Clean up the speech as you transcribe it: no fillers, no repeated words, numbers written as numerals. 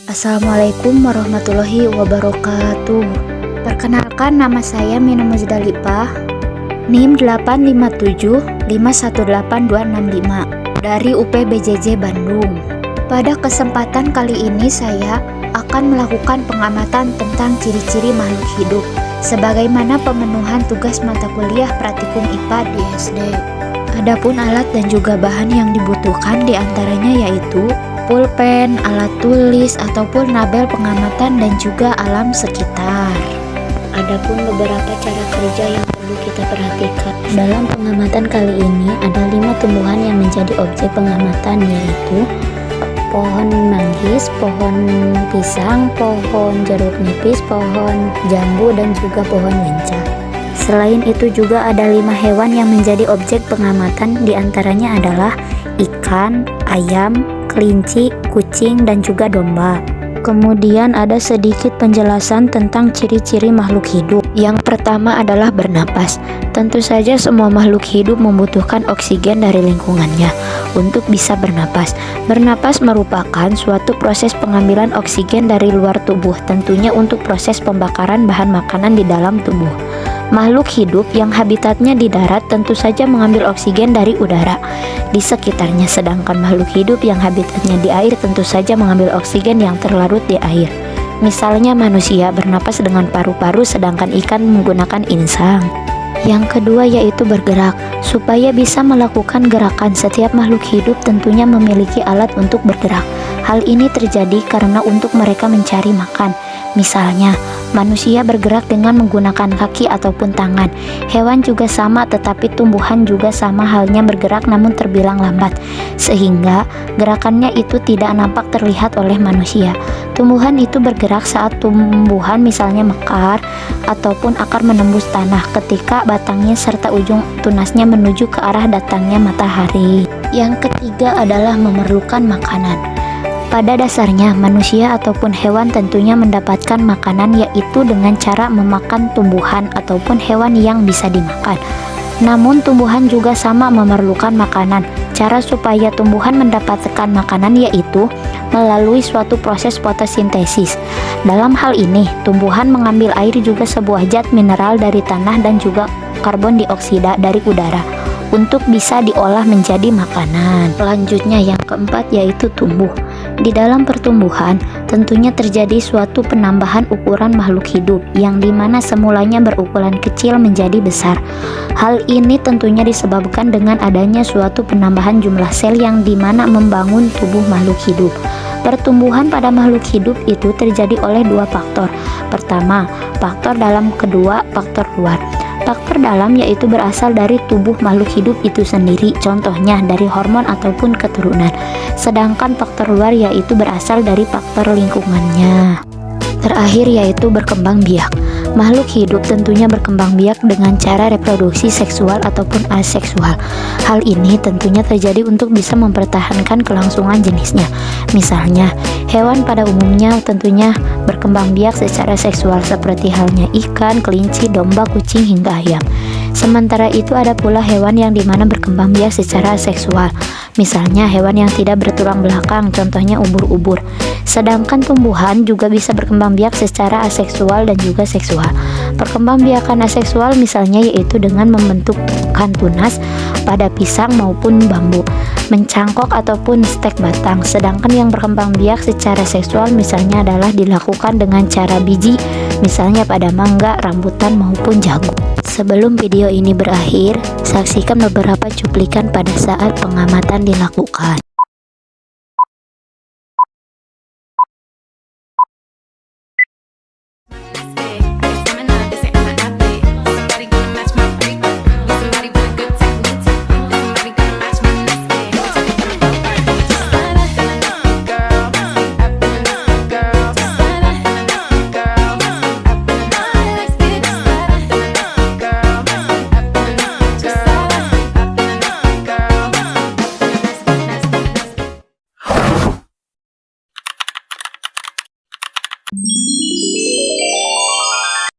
Assalamualaikum warahmatullahi wabarakatuh. Perkenalkan, nama saya Mina Muzdalifah, NIM 857518265 dari UPBJJ Bandung. Pada kesempatan kali ini saya akan melakukan pengamatan tentang ciri-ciri makhluk hidup sebagaimana pemenuhan tugas mata kuliah praktikum IPA di SD. Adapun alat dan juga bahan yang dibutuhkan diantaranya yaitu pulpen, alat tulis, ataupun label pengamatan dan juga alam sekitar. Adapun beberapa cara kerja yang perlu kita perhatikan dalam pengamatan kali ini ada 5 tumbuhan yang menjadi objek pengamatan, yaitu pohon manggis, pohon pisang, pohon jeruk nipis, pohon jambu, dan juga pohon lenca. Selain itu juga ada 5 hewan yang menjadi objek pengamatan, diantaranya adalah ikan, ayam, kelinci, kucing, dan juga domba. Kemudian ada sedikit penjelasan tentang ciri-ciri makhluk hidup. Yang pertama adalah bernapas. Tentu saja semua makhluk hidup membutuhkan oksigen dari lingkungannya untuk bisa bernapas. Bernapas merupakan suatu proses pengambilan oksigen dari luar tubuh, tentunya untuk proses pembakaran bahan makanan di dalam tubuh. Makhluk hidup yang habitatnya di darat tentu saja mengambil oksigen dari udara di sekitarnya, sedangkan makhluk hidup yang habitatnya di air tentu saja mengambil oksigen yang terlarut di air. Misalnya manusia bernapas dengan paru-paru, sedangkan ikan menggunakan insang. Yang kedua yaitu bergerak. Supaya bisa melakukan gerakan, setiap makhluk hidup tentunya memiliki alat untuk bergerak. Hal ini terjadi karena untuk mereka mencari makan. Misalnya, manusia bergerak dengan menggunakan kaki ataupun tangan. Hewan juga sama, tetapi tumbuhan juga sama halnya bergerak namun terbilang lambat, sehingga gerakannya itu tidak nampak terlihat oleh manusia. Tumbuhan itu bergerak saat tumbuhan misalnya mekar ataupun akar menembus tanah ketika batangnya serta ujung tunasnya menuju ke arah datangnya matahari. Yang ketiga adalah memerlukan makanan. Pada dasarnya, manusia ataupun hewan tentunya mendapatkan makanan, yaitu dengan cara memakan tumbuhan ataupun hewan yang bisa dimakan. Namun tumbuhan juga sama memerlukan makanan. Cara supaya tumbuhan mendapatkan makanan yaitu melalui suatu proses fotosintesis. Dalam hal ini, tumbuhan mengambil air juga sebuah zat mineral dari tanah dan juga karbon dioksida dari udara untuk bisa diolah menjadi makanan. Selanjutnya yang keempat yaitu tumbuh. Di dalam pertumbuhan tentunya terjadi suatu penambahan ukuran makhluk hidup yang dimana semulanya berukuran kecil menjadi besar. Hal ini tentunya disebabkan dengan adanya suatu penambahan jumlah sel yang dimana membangun tubuh makhluk hidup. Pertumbuhan pada makhluk hidup itu terjadi oleh 2 faktor. Pertama, faktor dalam, kedua, faktor luar. Faktor dalam yaitu berasal dari tubuh makhluk hidup itu sendiri, contohnya dari hormon ataupun keturunan. Sedangkan faktor luar yaitu berasal dari faktor lingkungannya. Terakhir yaitu berkembang biak. Makhluk hidup tentunya berkembang biak dengan cara reproduksi seksual ataupun aseksual. Hal ini tentunya terjadi untuk bisa mempertahankan kelangsungan jenisnya. Misalnya, hewan pada umumnya tentunya berkembang biak secara seksual seperti halnya ikan, kelinci, domba, kucing, hingga ayam. Sementara itu ada pula hewan yang dimana berkembang biak secara seksual. Misalnya hewan yang tidak bertulang belakang, contohnya ubur-ubur. Sedangkan tumbuhan juga bisa berkembang biak secara aseksual dan juga seksual. Perkembangbiakan aseksual misalnya yaitu dengan membentukkan tunas pada pisang maupun bambu, mencangkok ataupun stek batang. Sedangkan yang berkembang biak secara seksual misalnya adalah dilakukan dengan cara biji, misalnya pada mangga, rambutan maupun jagung. Sebelum video ini berakhir, saksikan beberapa cuplikan pada saat pengamatan dilakukan.